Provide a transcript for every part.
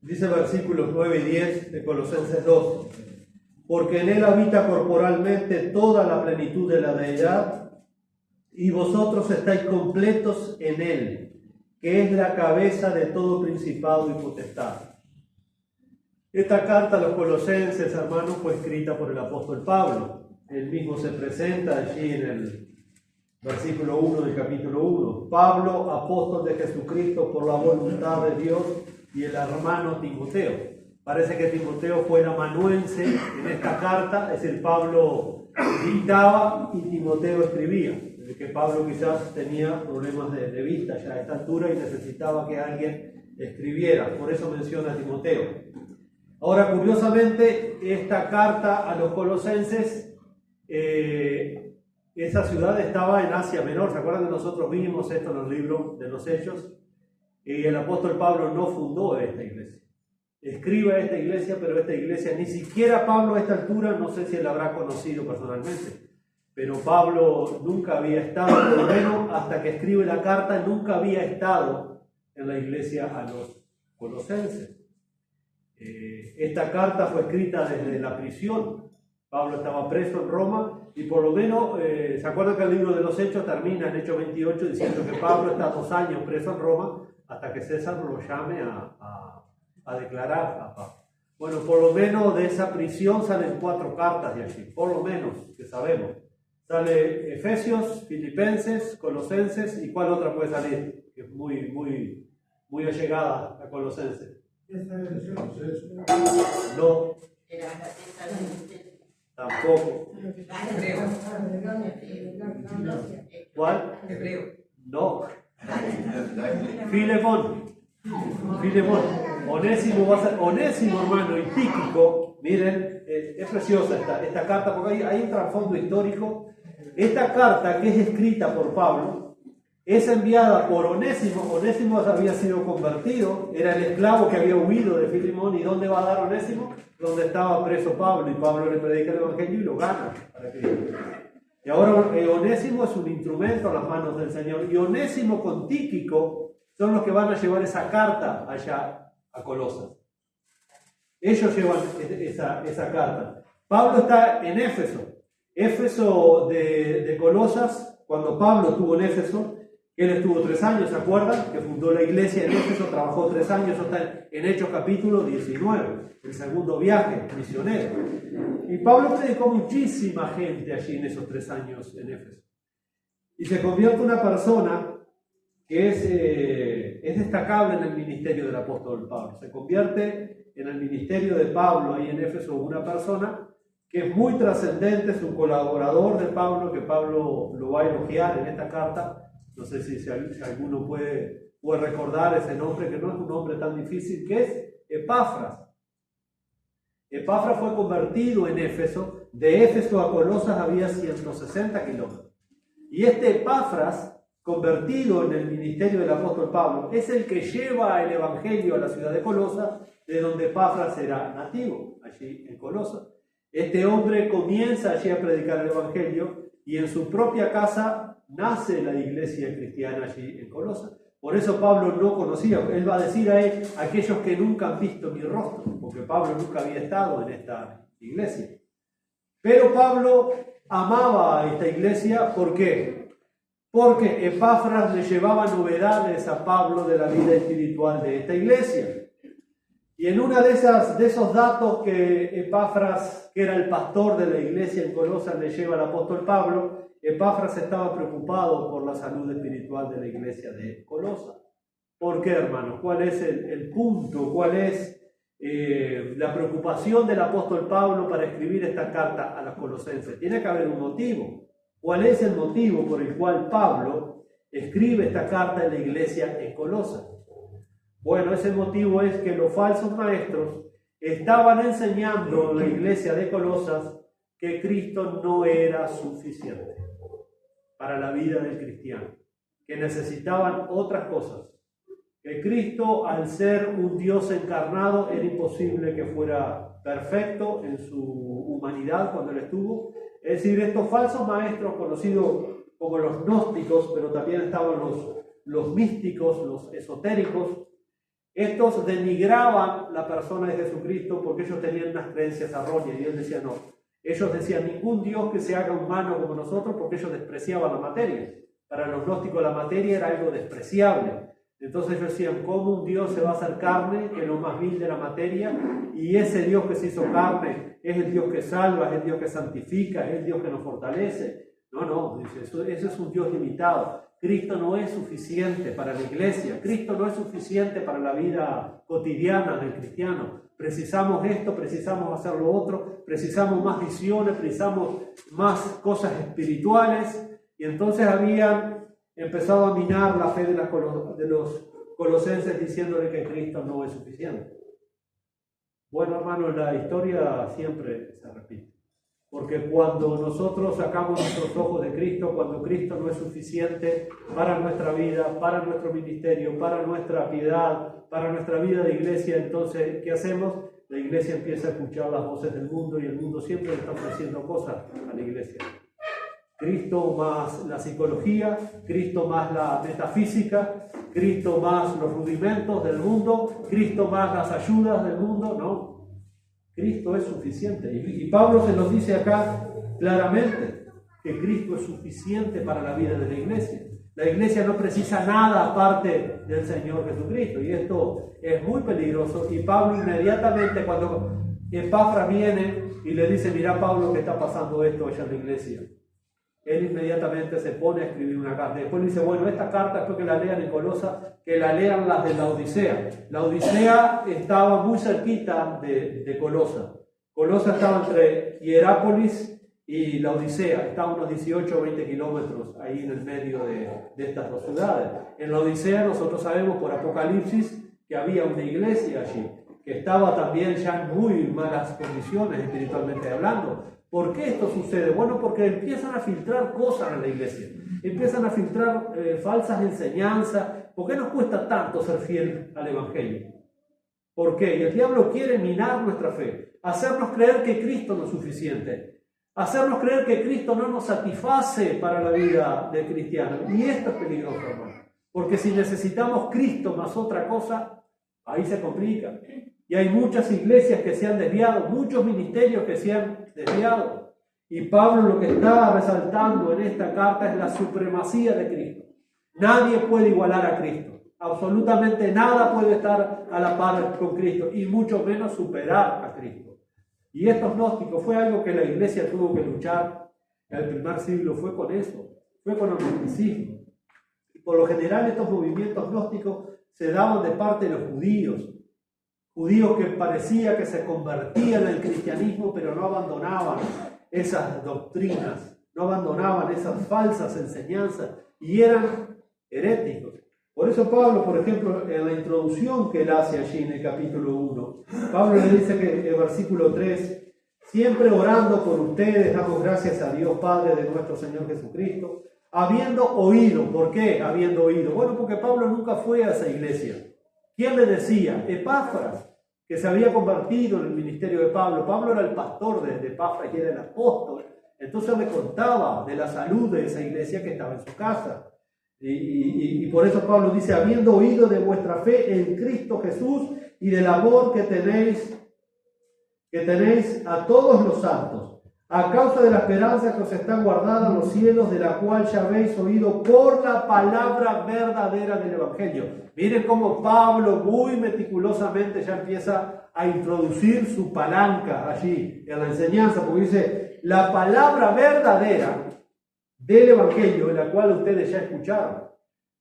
Dice versículos 9 y 10 de Colosenses 2. Porque en él habita corporalmente toda la plenitud de la deidad, y vosotros estáis completos en él, que es la cabeza de todo principado y potestad. Esta carta a los colosenses, hermanos, fue escrita por el apóstol Pablo. Él mismo se presenta allí en el versículo 1 del capítulo 1. Pablo, apóstol de Jesucristo por la voluntad de Dios, y el hermano Timoteo. Parece que Timoteo fue el amanuense en esta carta, es decir, Pablo dictaba y Timoteo escribía. Desde que Pablo quizás tenía problemas de vista ya a esta altura y necesitaba que alguien escribiera, por eso menciona a Timoteo. Ahora, curiosamente, esta carta a los colosenses, esa ciudad estaba en Asia Menor. ¿Se acuerdan que nosotros vimos esto en los libros de los Hechos? Y el apóstol Pablo no fundó esta iglesia. Escribe esta iglesia, pero esta iglesia, ni siquiera Pablo a esta altura, no sé si él la habrá conocido personalmente, pero Pablo nunca había estado, por lo menos hasta que escribe la carta, nunca había estado en la iglesia a los colosenses. Esta carta fue escrita desde la prisión. Pablo estaba preso en Roma y por lo menos, ¿se acuerdan que el libro de los Hechos termina en Hechos 28 diciendo que Pablo está 2 años preso en Roma hasta que César lo llame a declarar a Pablo? Bueno, por lo menos de esa prisión salen 4 cartas de allí, por lo menos, que sabemos. Sale Efesios, Filipenses, Colosenses, ¿y cuál otra puede salir? Que es muy allegada a Colosenses. No. Tampoco. ¿Cuál? Hebreo. No. Filemón. Onésimo, hermano, y Tíquico. Miren, es preciosa esta carta porque hay un trasfondo histórico. Esta carta, que es escrita por Pablo, es enviada por Onésimo. Onésimo había sido convertido, era el esclavo que había huido de Filemón. ¿Y dónde va a dar Onésimo? Donde estaba preso Pablo, y Pablo le predica el evangelio y lo gana para Cristo. Y ahora Onésimo es un instrumento en las manos del Señor, y Onésimo con Tíquico son los que van a llevar esa carta allá a Colosas. Ellos llevan esa carta. Pablo está en Éfeso de Colosas. Cuando Pablo estuvo en Éfeso, él estuvo 3 años, ¿se acuerdan? Que fundó la iglesia en Éfeso, trabajó 3 años, está en Hechos capítulo 19, el segundo viaje misionero. Y Pablo predicó muchísima gente allí en esos 3 años en Éfeso. Y se convierte en una persona que es destacable en el ministerio del apóstol Pablo. Se convierte en el ministerio de Pablo ahí en Éfeso una persona que es muy trascendente, es un colaborador de Pablo, que Pablo lo va a elogiar en esta carta. No sé si alguno puede recordar ese nombre, que no es un nombre tan difícil, que es Epafras. Epafras fue convertido en Éfeso. De Éfeso a Colosas había 160 kilómetros. Y este Epafras, convertido en el ministerio del apóstol Pablo, es el que lleva el evangelio a la ciudad de Colosas, de donde Epafras era nativo, allí en Colosas. Este hombre comienza allí a predicar el evangelio y en su propia casa nace la iglesia cristiana allí en Colosas. Por eso Pablo no conocía, él va a decir a él, aquellos que nunca han visto mi rostro, porque Pablo nunca había estado en esta iglesia. Pero Pablo amaba a esta iglesia, ¿por qué? Porque Epafras le llevaba novedades a Pablo de la vida espiritual de esta iglesia. Y en uno de esos datos que Epafras, que era el pastor de la iglesia en Colosas, le lleva al apóstol Pablo, Epafras estaba preocupado por la salud espiritual de la iglesia de Colosas. ¿Por qué, hermanos? ¿Cuál es el punto? ¿Cuál es la preocupación del apóstol Pablo para escribir esta carta a los colosenses? Tiene que haber un motivo. ¿Cuál es el motivo por el cual Pablo escribe esta carta en la iglesia en Colosas? Bueno, ese motivo es que los falsos maestros estaban enseñando en la iglesia de Colosas que Cristo no era suficiente para la vida del cristiano, que necesitaban otras cosas. Que Cristo, al ser un Dios encarnado, era imposible que fuera perfecto en su humanidad cuando Él estuvo. Es decir, estos falsos maestros, conocidos como los gnósticos, pero también estaban los místicos, los esotéricos, estos denigraban la persona de Jesucristo porque ellos tenían unas creencias erróneas y Él decía no. Ellos decían ningún Dios que se haga humano como nosotros porque ellos despreciaban la materia. Para los gnósticos la materia era algo despreciable. Entonces ellos decían, ¿cómo un Dios se va a hacer carne, que es lo más vil de la materia? Y ese Dios que se hizo carne es el Dios que salva, es el Dios que santifica, es el Dios que nos fortalece. No, dice, ese es un Dios limitado. Cristo no es suficiente para la iglesia, Cristo no es suficiente para la vida cotidiana del cristiano. Precisamos esto, precisamos hacer lo otro, precisamos más visiones, precisamos más cosas espirituales. Y entonces habían empezado a minar la fe de los colosenses diciéndole que Cristo no es suficiente. Bueno, hermanos, la historia siempre se repite. Porque cuando nosotros sacamos nuestros ojos de Cristo, cuando Cristo no es suficiente para nuestra vida, para nuestro ministerio, para nuestra piedad, para nuestra vida de iglesia, entonces, ¿qué hacemos? La iglesia empieza a escuchar las voces del mundo y el mundo siempre está ofreciendo cosas a la iglesia. Cristo más la psicología, Cristo más la metafísica, Cristo más los rudimentos del mundo, Cristo más las ayudas del mundo, no. Cristo es suficiente. Y Pablo se nos dice acá claramente que Cristo es suficiente para la vida de la iglesia. La iglesia no precisa nada aparte del Señor Jesucristo. Y esto es muy peligroso. Y Pablo inmediatamente cuando Epafra viene y le dice, mira Pablo que está pasando esto allá en la iglesia. Él inmediatamente se pone a escribir una carta. Después dice, bueno, esta carta después que la lean en Colosa, que la lean las de la Odisea. La Odisea estaba muy cerquita de Colosa. Colosa estaba entre Hierápolis y la Odisea. Estaba unos 18 o 20 kilómetros ahí en el medio de estas dos ciudades. En la Odisea nosotros sabemos por Apocalipsis que había una iglesia allí, que estaba también ya en muy malas condiciones espiritualmente hablando. ¿Por qué esto sucede? Bueno, porque empiezan a filtrar cosas en la iglesia, empiezan a filtrar falsas enseñanzas. ¿Por qué nos cuesta tanto ser fiel al Evangelio? ¿Por qué? Y el diablo quiere minar nuestra fe, hacernos creer que Cristo no es suficiente, hacernos creer que Cristo no nos satisface para la vida del cristiano. Y esto es peligroso, hermano, porque si necesitamos Cristo más otra cosa, ahí se complica. Y hay muchas iglesias que se han desviado, muchos ministerios que se han desviado. Y Pablo lo que está resaltando en esta carta es la supremacía de Cristo. Nadie puede igualar a Cristo. Absolutamente nada puede estar a la par con Cristo y mucho menos superar a Cristo. Y estos gnósticos fue algo que la iglesia tuvo que luchar en el primer siglo, fue con eso, fue con el gnosticismo. Y por lo general estos movimientos gnósticos se daban de parte de los judíos que parecía que se convertían al cristianismo, pero no abandonaban esas doctrinas, no abandonaban esas falsas enseñanzas y eran heréticos. Por eso Pablo, por ejemplo, en la introducción que él hace allí en el capítulo 1, Pablo le dice que en el versículo 3, siempre orando por ustedes, damos gracias a Dios Padre de nuestro Señor Jesucristo, habiendo oído. ¿Por qué habiendo oído? Bueno, porque Pablo nunca fue a esa iglesia. ¿Quién le decía? Epafras, que se había convertido en el ministerio de Pablo. Pablo era el pastor de Epafras y era el apóstol. Entonces le contaba de la salud de esa iglesia que estaba en su casa. Y por eso Pablo dice, habiendo oído de vuestra fe en Cristo Jesús y del amor que tenéis a todos los santos, a causa de la esperanza que os está guardada en los cielos, de la cual ya habéis oído por la palabra verdadera del Evangelio. Miren cómo Pablo muy meticulosamente ya empieza a introducir su palanca allí en la enseñanza, porque dice, la palabra verdadera del Evangelio, en la cual ustedes ya escucharon.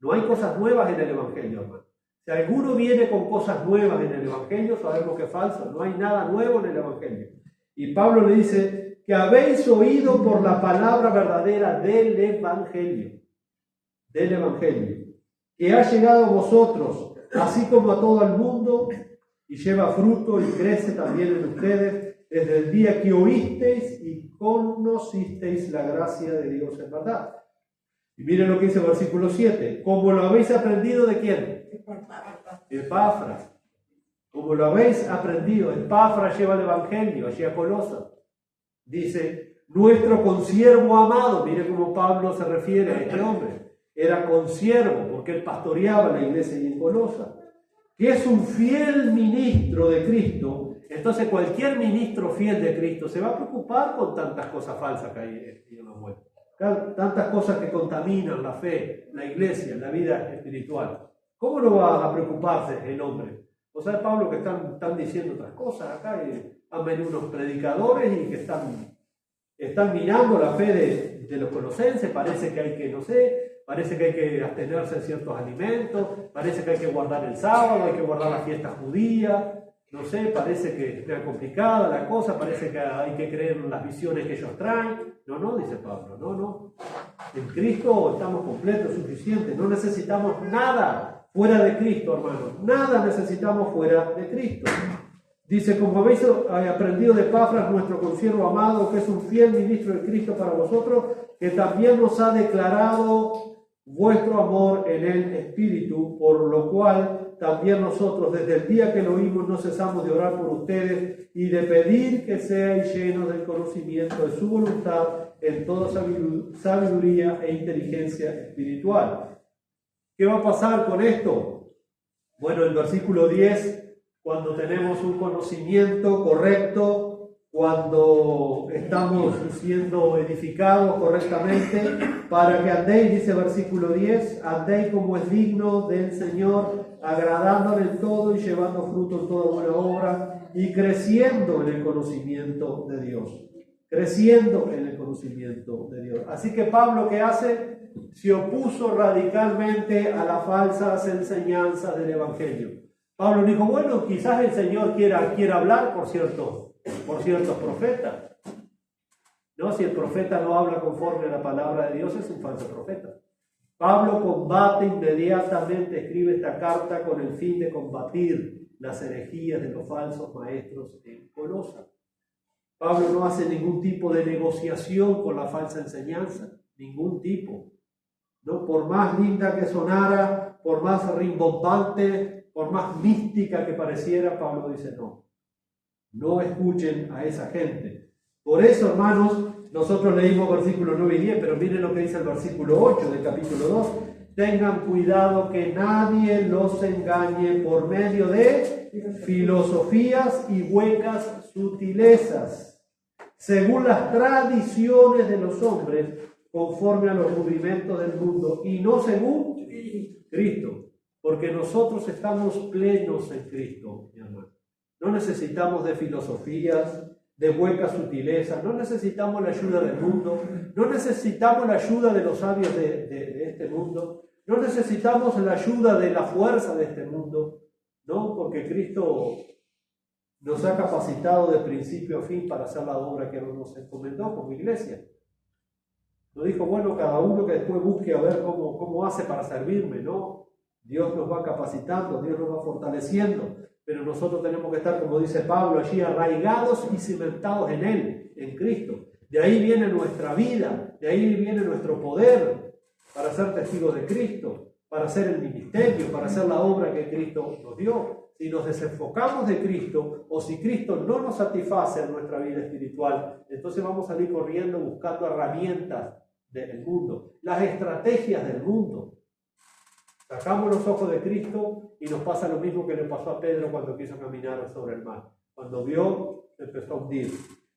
No hay cosas nuevas en el Evangelio, hermano. Si alguno viene con cosas nuevas en el Evangelio, sabemos que es falso. No hay nada nuevo en el Evangelio. Y Pablo le dice que habéis oído por la palabra verdadera del Evangelio, que ha llegado a vosotros, así como a todo el mundo, y lleva fruto y crece también en ustedes, desde el día que oísteis y conocisteis la gracia de Dios en verdad. Y miren lo que dice el versículo 7. Como lo habéis aprendido, ¿de quién? Epafras. Como lo habéis aprendido, Epafras lleva el Evangelio allí a Colosas. Dice, nuestro consiervo amado, mire cómo Pablo se refiere a este hombre, era consiervo porque él pastoreaba la iglesia en Colosas, que es un fiel ministro de Cristo. Entonces cualquier ministro fiel de Cristo se va a preocupar con tantas cosas falsas que hay en la web, tantas cosas que contaminan la fe, la iglesia, la vida espiritual. ¿Cómo no va a preocuparse el hombre? O sea, Pablo, que están diciendo otras cosas acá, y han venido unos predicadores y que están mirando la fe de los colosenses. Parece que hay que, no sé, parece que hay que abstenerse de ciertos alimentos, parece que hay que guardar el sábado, hay que guardar la fiesta judía, no sé, parece que está complicada la cosa, parece que hay que creer en las visiones que ellos traen. No, dice Pablo, no. En Cristo estamos completos, suficientes, no necesitamos nada fuera de Cristo, hermanos. Nada necesitamos fuera de Cristo. Dice, como habéis aprendido de Epafras, nuestro consiervo amado, que es un fiel ministro de Cristo para vosotros, que también nos ha declarado vuestro amor en el Espíritu, por lo cual también nosotros, desde el día que lo oímos, no cesamos de orar por ustedes y de pedir que seáis llenos del conocimiento de su voluntad en toda sabiduría e inteligencia espiritual. ¿Qué va a pasar con esto? Bueno, el versículo 10, cuando tenemos un conocimiento correcto, cuando estamos siendo edificados correctamente, para que andéis, dice versículo 10, andéis como es digno del Señor, agradándole en todo y llevando fruto en toda buena obra y creciendo en el conocimiento de Dios. Creciendo en el conocimiento de Dios. Así que Pablo, ¿qué hace? Se opuso radicalmente a las falsas enseñanzas del Evangelio. Pablo dijo, bueno, quizás el Señor quiera hablar por ciertos profetas. No, si el profeta no habla conforme a la palabra de Dios, es un falso profeta. Pablo combate inmediatamente, escribe esta carta con el fin de combatir las herejías de los falsos maestros en Colosas. Pablo no hace ningún tipo de negociación con la falsa enseñanza, ningún tipo. ¿No? Por más linda que sonara, por más rimbombante, por más mística que pareciera, Pablo dice no escuchen a esa gente. Por eso, hermanos, nosotros leímos versículos 9 y 10, pero miren lo que dice el versículo 8 del capítulo 2. Tengan cuidado que nadie los engañe por medio de filosofías y huecas sutilezas, según las tradiciones de los hombres, conforme a los rudimentos del mundo, y no según Cristo, porque nosotros estamos plenos en Cristo, mi hermano. No necesitamos de filosofías, de huecas sutilezas, no necesitamos la ayuda del mundo, no necesitamos la ayuda de los sabios de este mundo, no necesitamos la ayuda de la fuerza de este mundo, ¿no? Porque Cristo nos ha capacitado de principio a fin para hacer la obra que nos encomendó como iglesia. Nos dijo, bueno, cada uno que después busque a ver cómo hace para servirme, ¿no? Dios nos va capacitando, Dios nos va fortaleciendo, pero nosotros tenemos que estar, como dice Pablo, allí arraigados y cimentados en Él, en Cristo. De ahí viene nuestra vida, de ahí viene nuestro poder para ser testigos de Cristo, para hacer el ministerio, para hacer la obra que Cristo nos dio. Si nos desenfocamos de Cristo, o si Cristo no nos satisface en nuestra vida espiritual, entonces vamos a salir corriendo buscando herramientas del mundo, las estrategias del mundo. Sacamos los ojos de Cristo y nos pasa lo mismo que le pasó a Pedro cuando quiso caminar sobre el mar. Cuando vio, se empezó a hundir.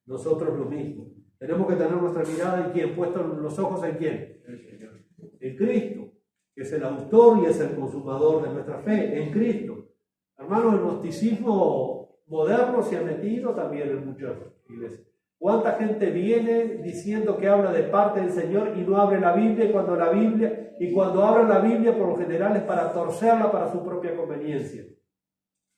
Nosotros lo mismo. Tenemos que tener nuestra mirada en quién, puestos los ojos en quién, en Cristo, que es el autor y es el consumador de nuestra fe, en Cristo. Hermanos, el gnosticismo moderno se ha metido también en muchas iglesias. ¿Cuánta gente viene diciendo que habla de parte del Señor y no abre la Biblia, cuando abre la Biblia por lo general es para torcerla para su propia conveniencia?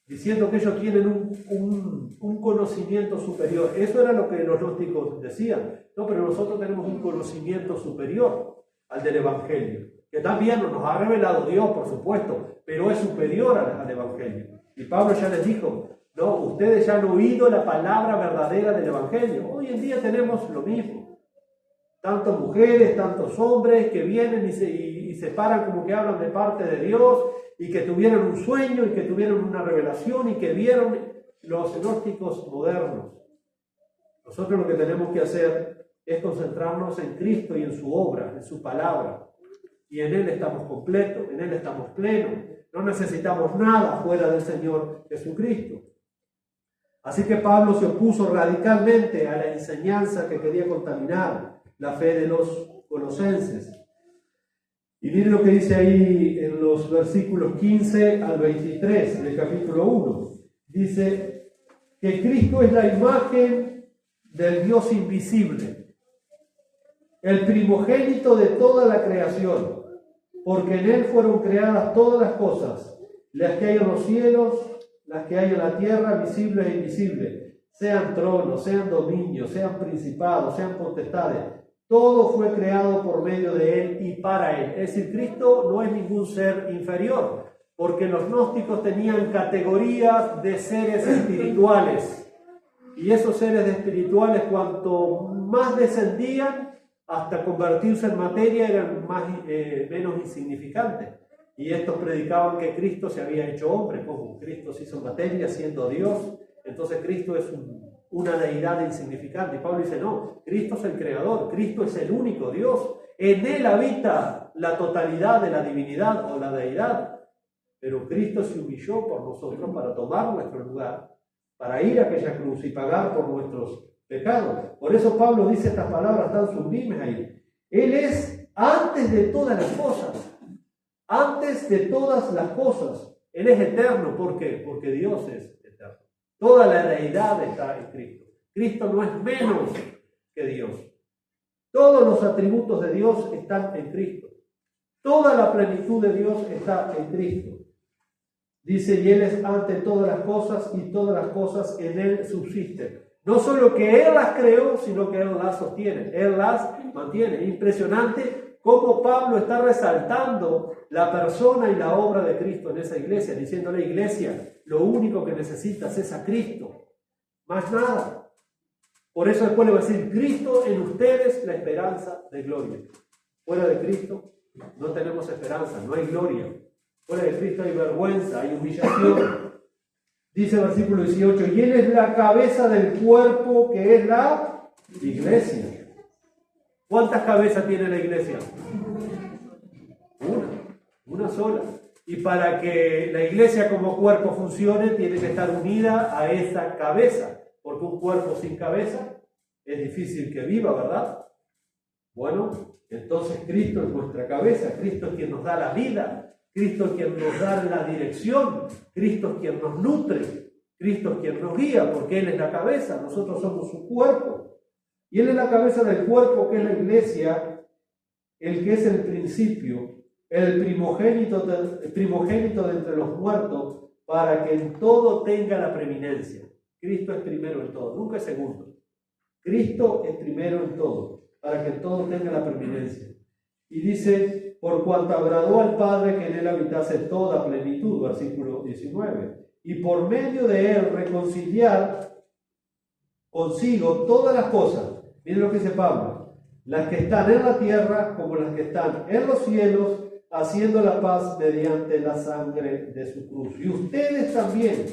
Diciendo que ellos tienen un conocimiento superior. Eso era lo que los gnósticos decían. No, pero nosotros tenemos un conocimiento superior al del Evangelio, que también nos ha revelado Dios, por supuesto, pero es superior al Evangelio. Y Pablo ya les dijo, no, ustedes ya han oído la palabra verdadera del Evangelio. Hoy en día tenemos lo mismo. Tantas mujeres, tantos hombres que vienen y se paran como que hablan de parte de Dios y que tuvieron un sueño y que tuvieron una revelación y que vieron los gnósticos modernos. Nosotros lo que tenemos que hacer es concentrarnos en Cristo y en su obra, en su palabra. Y en Él estamos completos, en Él estamos plenos. No necesitamos nada fuera del Señor Jesucristo. Así que Pablo se opuso radicalmente a la enseñanza que quería contaminar la fe de los colosenses. Y miren lo que dice ahí en los versículos 15 al 23 del capítulo 1. Dice que Cristo es la imagen del Dios invisible, el primogénito de toda la creación, porque en Él fueron creadas todas las cosas, las que hay en los cielos, las que hay en la tierra, visibles e invisibles, sean tronos, sean dominios, sean principados, sean potestades. Todo fue creado por medio de Él y para Él. Es decir, Cristo no es ningún ser inferior, porque los gnósticos tenían categorías de seres espirituales. Y esos seres espirituales, cuanto más descendían hasta convertirse en materia, eran menos insignificantes. Y estos predicaban que Cristo se había hecho hombre, como Cristo se hizo materia siendo Dios. Entonces Cristo es una deidad insignificante. Y Pablo dice, no, Cristo es el creador, Cristo es el único Dios. En Él habita la totalidad de la divinidad o la deidad. Pero Cristo se humilló por nosotros para tomar nuestro lugar, para ir a aquella cruz y pagar por nuestros pecados. Por eso Pablo dice estas palabras tan sublimes ahí. Él es antes de todas las cosas. Antes de todas las cosas. Él es eterno. ¿Por qué? Porque Dios es eterno. Toda la deidad está en Cristo. Cristo no es menos que Dios. Todos los atributos de Dios están en Cristo. Toda la plenitud de Dios está en Cristo. Dice, y Él es ante todas las cosas y todas las cosas en Él subsisten. No solo que Él las creó, sino que Él las sostiene. Él las mantiene. Impresionante cómo Pablo está resaltando la persona y la obra de Cristo en esa iglesia, diciéndole, iglesia, lo único que necesitas es a Cristo, más nada. Por eso después le va a decir, Cristo en ustedes la esperanza de gloria. Fuera de Cristo no tenemos esperanza, no hay gloria. Fuera de Cristo hay vergüenza, hay humillación. Dice el versículo 18, y Él es la cabeza del cuerpo que es la iglesia. ¿Cuántas cabezas tiene la iglesia? Una sola. Y para que la iglesia como cuerpo funcione, tiene que estar unida a esa cabeza. Porque un cuerpo sin cabeza es difícil que viva, ¿verdad? Bueno, entonces Cristo es nuestra cabeza. Cristo es quien nos da la vida. Cristo es quien nos da la dirección. Cristo es quien nos nutre. Cristo es quien nos guía, porque Él es la cabeza. Nosotros somos su cuerpo. Y Él es la cabeza del cuerpo, que es la iglesia, el que es el principio, el primogénito de entre los muertos, para que en todo tenga la preeminencia. Cristo es primero en todo, nunca es segundo. Cristo es primero en todo, para que en todo tenga la preeminencia. Y dice, por cuanto agradó al Padre que en Él habitase toda plenitud, versículo 19, y por medio de Él reconciliar consigo todas las cosas. Miren lo que dice Pablo, las que están en la tierra como las que están en los cielos, haciendo la paz mediante la sangre de su cruz. Y ustedes también,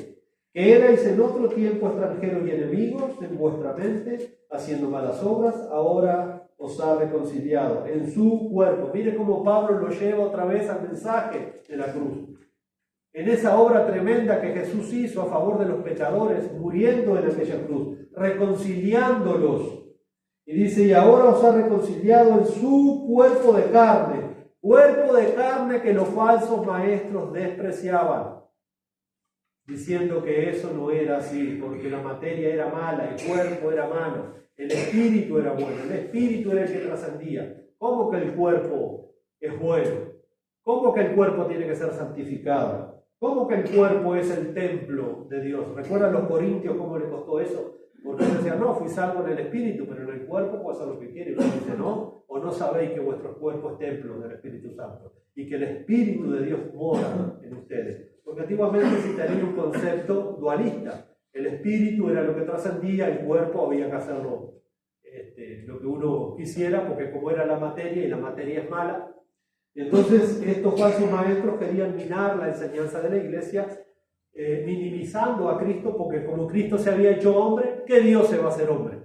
que erais en otro tiempo extranjeros y enemigos en vuestra mente, haciendo malas obras, ahora os ha reconciliado en su cuerpo. Mire cómo Pablo lo lleva otra vez al mensaje de la cruz. En esa obra tremenda que Jesús hizo a favor de los pecadores, muriendo en aquella cruz, reconciliándolos. Y dice, y ahora os ha reconciliado en su cuerpo de carne que los falsos maestros despreciaban, diciendo que eso no era así, porque la materia era mala, el cuerpo era malo, el espíritu era bueno, el espíritu era el que trascendía. ¿Cómo que el cuerpo es bueno? ¿Cómo que el cuerpo tiene que ser santificado? ¿Cómo que el cuerpo es el templo de Dios? ¿Recuerdan los corintios cómo les costó eso? Porque ellos decían, no, fui salvo en el espíritu, pero en el cuerpo puedo hacer lo que quiere. Y uno dice, no, o no sabéis que vuestro cuerpo es templo del Espíritu Santo y que el Espíritu de Dios mora en ustedes. Porque antiguamente se tenía un concepto dualista. El espíritu era lo que trascendía, el cuerpo había que hacerlo lo que uno quisiera, porque como era la materia y la materia es mala, Entonces estos falsos maestros querían minar la enseñanza de la iglesia, minimizando a Cristo, porque como Cristo se había hecho hombre, ¿qué Dios se va a hacer hombre?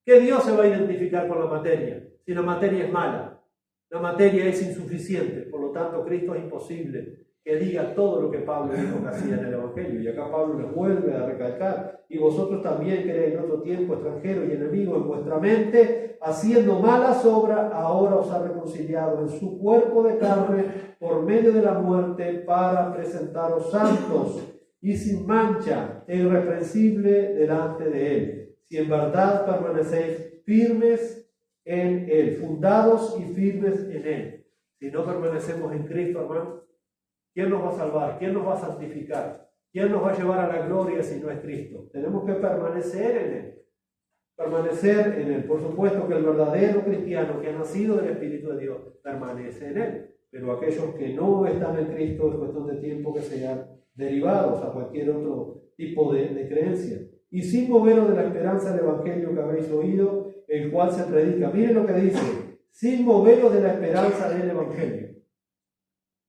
¿Qué Dios se va a identificar con la materia? Si la materia es mala, la materia es insuficiente, por lo tanto Cristo es imposible que diga todo lo que Pablo dijo que hacía en el Evangelio. Y acá Pablo les vuelve a recalcar: y vosotros también queréis en otro tiempo extranjero y enemigo en vuestra mente, haciendo malas obras, ahora os ha reconciliado en su cuerpo de carne por medio de la muerte, para presentaros santos y sin mancha e irreprensible delante de él, si en verdad permanecéis firmes en él, fundados y firmes en él. Si no permanecemos en Cristo, hermano, ¿quién nos va a salvar? ¿Quién nos va a santificar? ¿Quién nos va a llevar a la gloria si no es Cristo? Tenemos que permanecer en él. Permanecer en él. Por supuesto que el verdadero cristiano que ha nacido del Espíritu de Dios permanece en él. Pero aquellos que no están en Cristo, es cuestión de tiempo que sean derivados a cualquier otro tipo de creencia. Y sin moveros de la esperanza del Evangelio que habéis oído, el cual se predica. Miren lo que dice: sin moveros de la esperanza del Evangelio.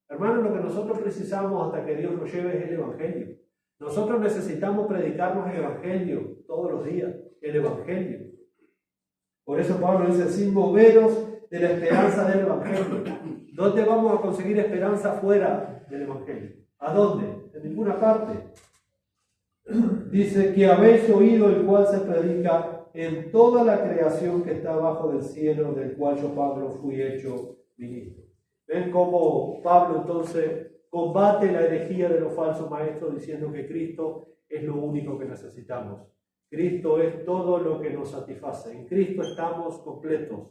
Hermanos, lo que nosotros precisamos hasta que Dios nos lleve es el Evangelio. Nosotros necesitamos predicarnos el Evangelio todos los días, el Evangelio. Por eso Pablo dice: sin moveros de la esperanza del Evangelio. ¿Dónde vamos a conseguir esperanza fuera del Evangelio? ¿A dónde? En ninguna parte. Dice: que habéis oído, el cual se predica en toda la creación que está abajo del cielo, del cual yo, Pablo, fui hecho ministro. ¿Ven cómo Pablo entonces combate la herejía de los falsos maestros, diciendo que Cristo es lo único que necesitamos? Cristo es todo lo que nos satisface. En Cristo estamos completos.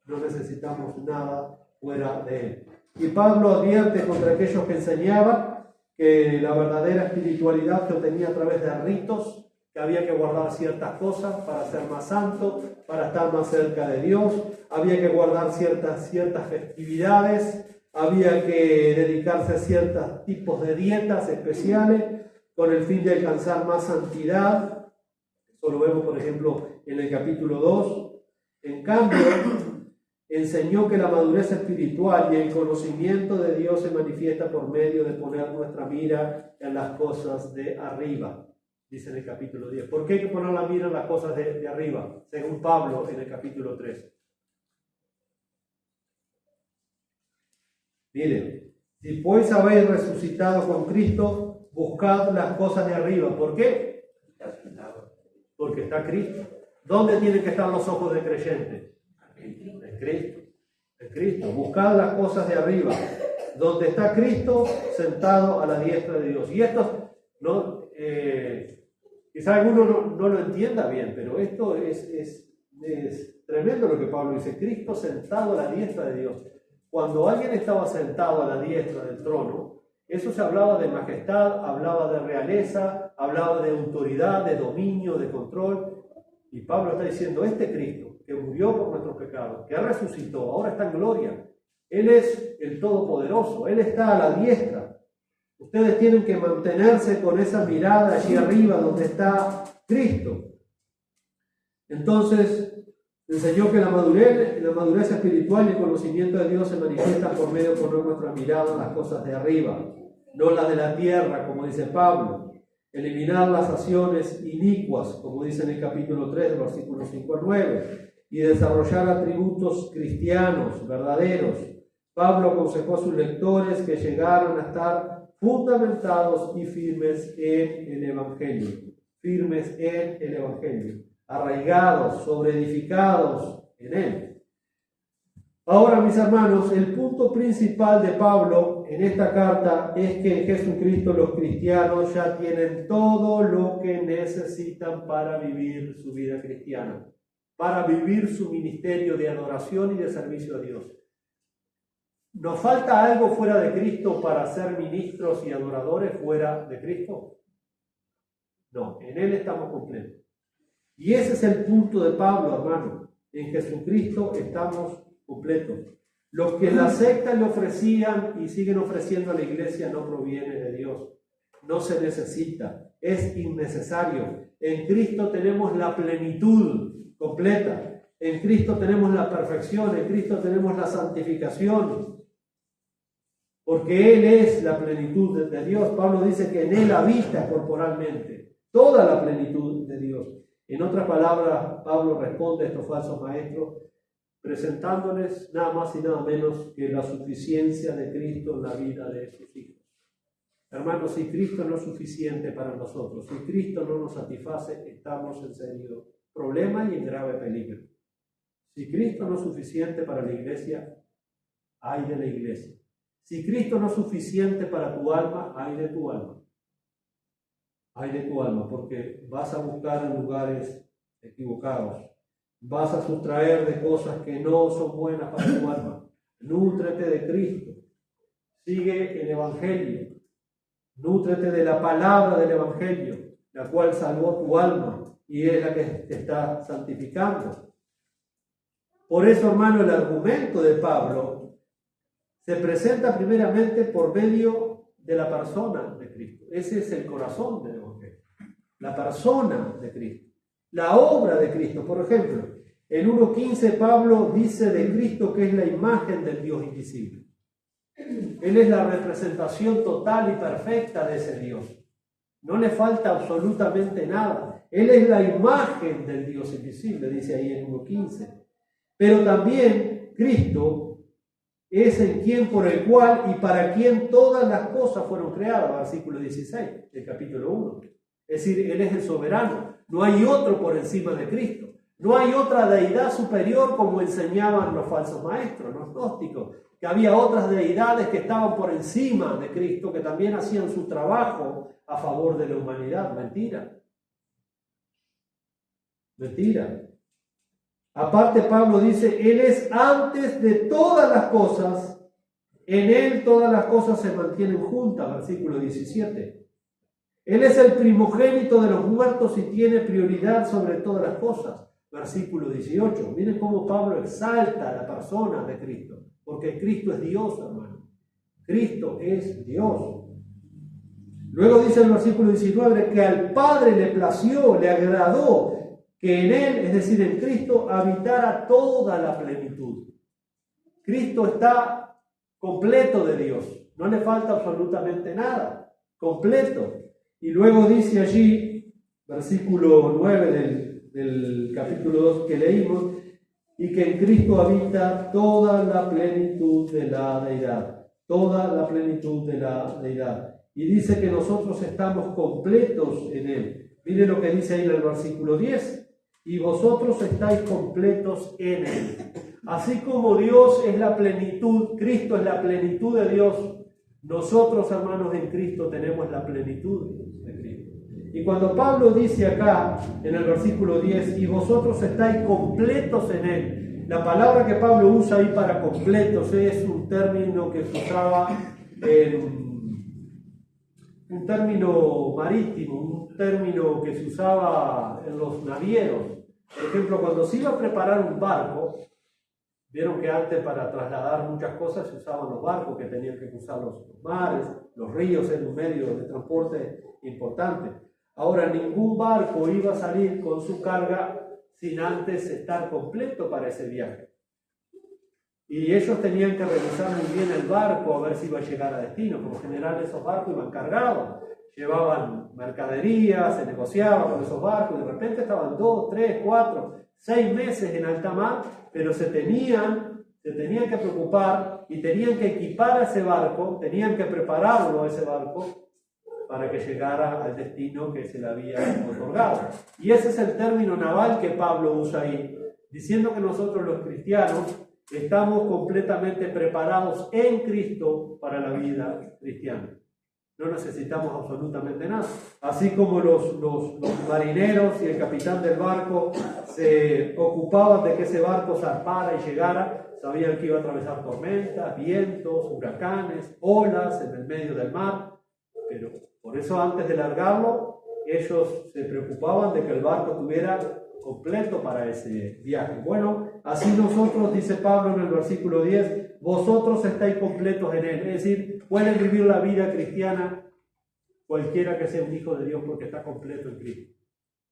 No necesitamos nada fuera de Él. Y Pablo advierte contra aquellos que enseñaban que la verdadera espiritualidad se obtenía a través de ritos, que había que guardar ciertas cosas para ser más santo, para estar más cerca de Dios, había que guardar ciertas festividades, había que dedicarse a ciertos tipos de dietas especiales con el fin de alcanzar más santidad. Eso lo vemos, por ejemplo, en el capítulo 2. En cambio, enseñó que la madurez espiritual y el conocimiento de Dios se manifiesta por medio de poner nuestra mira en las cosas de arriba. Dice en el capítulo 10. ¿Por qué hay que poner la mira en las cosas de arriba? Según Pablo en el capítulo 3. Miren: si pues habéis resucitado con Cristo, buscad las cosas de arriba. ¿Por qué? Porque está Cristo. ¿Dónde tienen que estar los ojos del creyente? En Cristo. En Cristo. Buscad las cosas de arriba, donde está Cristo sentado a la diestra de Dios. Y esto no... quizá alguno no lo entienda bien, pero esto es tremendo lo que Pablo dice: Cristo sentado a la diestra de Dios. Cuando alguien estaba sentado a la diestra del trono, eso se hablaba de majestad, hablaba de realeza, hablaba de autoridad, de dominio, de control. Y Pablo está diciendo: este Cristo, que murió por nuestros pecados, que resucitó, ahora está en gloria. Él es el Todopoderoso, Él está a la diestra. Ustedes tienen que mantenerse con esa mirada allí arriba donde está Cristo. Entonces, enseñó que la madurez espiritual y el conocimiento de Dios se manifiestan por medio de poner nuestra mirada en las cosas de arriba, no las de la tierra, como dice Pablo. Eliminar las acciones inicuas, como dice en el capítulo 3, versículos 5 al 9, y desarrollar atributos cristianos, verdaderos. Pablo aconsejó a sus lectores que llegaran a estar fundamentados y firmes en el Evangelio. Firmes en el Evangelio. Arraigados, sobreedificados en él. Ahora, mis hermanos, el punto principal de Pablo en esta carta es que en Jesucristo los cristianos ya tienen todo lo que necesitan para vivir su vida cristiana, para vivir su ministerio de adoración y de servicio a Dios. ¿Nos falta algo fuera de Cristo para ser ministros y adoradores fuera de Cristo? No, en Él estamos completos. Y ese es el punto de Pablo, hermano. En Jesucristo estamos completos. Lo que la secta le ofrecían y siguen ofreciendo a la iglesia no proviene de Dios. No se necesita, es innecesario. En Cristo tenemos la plenitud completa. En Cristo tenemos la perfección, en Cristo tenemos la santificación. porque Él es la plenitud de Dios. Pablo dice que en Él habita corporalmente toda la plenitud de Dios. En otras palabras, Pablo responde a estos falsos maestros presentándoles nada más y nada menos que la suficiencia de Cristo en la vida de sus hijos. Hermanos, si Cristo no es suficiente para nosotros, si Cristo no nos satisface, estamos en serio problema y en grave peligro. Si Cristo no es suficiente para la iglesia, ay de la iglesia. Si Cristo no es suficiente para tu alma, ay de tu alma. Ay de tu alma, porque vas a buscar en lugares equivocados. Vas a sustraer de cosas que no son buenas para tu alma. Nútrete de Cristo. Sigue el Evangelio. Nútrete de la palabra del Evangelio, la cual salvó tu alma y es la que te está santificando. Por eso, hermano, el argumento de Pablo se presenta primeramente por medio de la persona de Cristo. Ese es el corazón del Evangelio. La persona de Cristo. La obra de Cristo. Por ejemplo, en 1.15 Pablo dice de Cristo que es la imagen del Dios invisible. Él es la representación total y perfecta de ese Dios. No le falta absolutamente nada. Él es la imagen del Dios invisible, dice ahí en 1.15. Pero también Cristo es en quien, por el cual y para quien todas las cosas fueron creadas, versículo 16 del capítulo 1. Es decir, Él es el soberano. No hay otro por encima de Cristo. No hay otra deidad superior como enseñaban los falsos maestros, los gnósticos, que había otras deidades que estaban por encima de Cristo, que también hacían su trabajo a favor de la humanidad. Mentira. Mentira. Aparte, Pablo dice, Él es antes de todas las cosas, en Él todas las cosas se mantienen juntas, versículo 17. Él es el primogénito de los muertos y tiene prioridad sobre todas las cosas, versículo 18. Miren cómo Pablo exalta a la persona de Cristo, porque Cristo es Dios, hermano. Cristo es Dios. Luego dice el versículo 19 que al Padre le plació, le agradó que en Él, es decir, en Cristo, habitara toda la plenitud. Cristo está completo de Dios, no le falta absolutamente nada, completo. Y luego dice allí, versículo 9 del capítulo 2 que leímos, y que en Cristo habita toda la plenitud de la deidad, toda la plenitud de la deidad. Y dice que nosotros estamos completos en Él. Miren lo que dice ahí en el versículo 10. Y vosotros estáis completos en Él. Así como Dios es la plenitud, Cristo es la plenitud de Dios, nosotros, hermanos, en Cristo tenemos la plenitud de Cristo. Y cuando Pablo dice acá, en el versículo 10, y vosotros estáis completos en Él, la palabra que Pablo usa ahí para completos es un término que se usaba un término marítimo, un término que se usaba en los navieros. Por ejemplo, cuando se iba a preparar un barco, vieron que antes para trasladar muchas cosas se usaban los barcos que tenían que cruzar los mares, los ríos eran un medio de transporte importante. Ahora, ningún barco iba a salir con su carga sin antes estar completo para ese viaje. Y ellos tenían que revisar muy bien el barco a ver si iba a llegar a destino. Por lo general esos barcos iban cargados, llevaban mercadería, se negociaba con esos barcos, de repente estaban 2, 3, 4, 6 meses en alta mar, pero se tenían que preocupar y tenían que equipar a ese barco, tenían que prepararlo a ese barco para que llegara al destino que se le había otorgado. Y ese es el término naval que Pablo usa ahí, diciendo que nosotros los cristianos estamos completamente preparados en Cristo para la vida cristiana. No necesitamos absolutamente nada. Así como los marineros y el capitán del barco se ocupaban de que ese barco zarpara y llegara, sabían que iba a atravesar tormentas, vientos, huracanes, olas en el medio del mar, pero por eso antes de largarlo, ellos se preocupaban de que el barco estuviera completo para ese viaje. Bueno, así nosotros, dice Pablo en el versículo 10, vosotros estáis completos en Él. Es decir, pueden vivir la vida cristiana cualquiera que sea un hijo de Dios porque está completo en Cristo.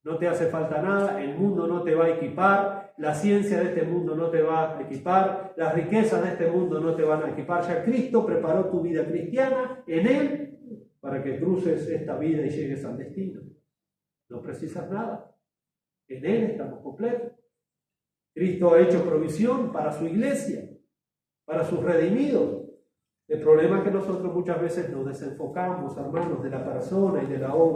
No te hace falta nada, el mundo no te va a equipar, la ciencia de este mundo no te va a equipar, las riquezas de este mundo no te van a equipar. Ya Cristo preparó tu vida cristiana en Él para que cruces esta vida y llegues al destino. No precisas nada. En Él estamos completos. Cristo ha hecho provisión para su iglesia, para sus redimidos. El problema es que nosotros muchas veces nos desenfocamos, hermanos, de la persona y de la obra